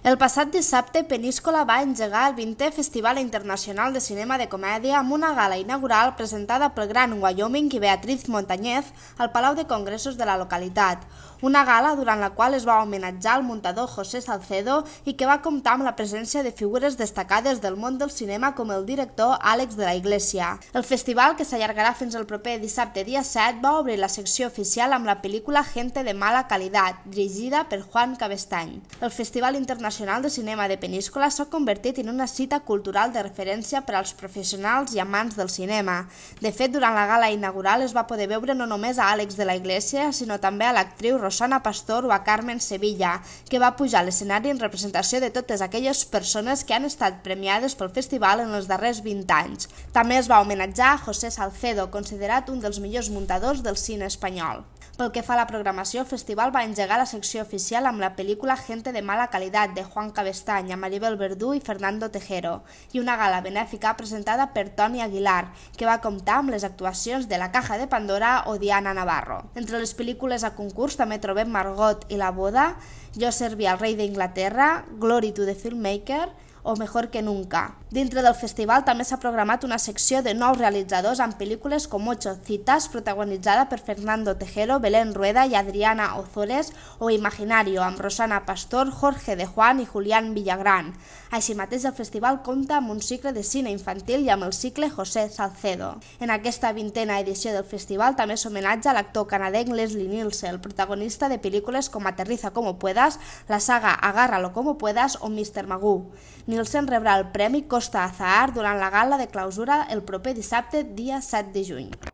El passat dissabte, Peníscola va engegar el 20è Festival Internacional de Cinema de Comèdia amb una gala inaugural presentada pel Gran Wyoming i Beatriz Montañez al Palau de Congressos de la localitat. Una gala durant la qual es va homenatjar el muntador José Salcedo i que va comptar amb la presència de figures destacades del món del cinema com el director Àlex de la Iglesia. El festival, que s'allargarà fins al proper dissabte dia 7, va obrir la secció oficial amb la pel·lícula Gente de mala calidad, dirigida per Juan Cabestany. El Festival Internacional de Cinema de Peníscola s'ha convertit en una cita cultural de referència per als professionals i amants del cinema. De fet, durant la gala inaugural es va poder veure no només a Àlex de la Iglesia, sinó també a l'actriu Rosana Pastor o a Carmen Sevilla, que va pujar a l'escenari en representació de totes aquelles persones que han estat premiades pel festival en els darrers 20 anys. També es va homenatjar a José Salcedo, considerat un dels millors muntadors del cine espanyol. Pel que fa a la programació, el festival va engegar la secció oficial amb la pel·lícula Gente de mala calidad de Juan Cabestany, amb Maribel Verdú i Fernando Tejero, i una gala benèfica presentada per Toni Aguilar, que va comptar amb les actuacions de La Caja de Pandora o Diana Navarro. Entre les pel·lícules a concurs també trobem Margot i la boda, Jo serví al rei d'Inglaterra, Glory to the Filmmaker o Mejor que nunca. Dintre del festival també s'ha programat una secció de nous realitzadors amb pel·lícules com Ocho citas, protagonitzada per Fernando Tejero, Belén Rueda i Adriana Ozores, o Imaginario, amb Rosana Pastor, Jorge de Juan i Julián Villagrán. Així mateix, el festival compta amb un cicle de cine infantil i amb el cicle José Salcedo. En aquesta 20a edició del festival també s'homenatja a l'actor canadenc Leslie Nielsen, el protagonista de pel·lícules com Aterriza como puedas, la saga Agárralo como puedas o Mr. Magoo. Nielsen rebrà el premi Costa Azahar durant la gala de clausura el proper dissabte, dia 7 de juny.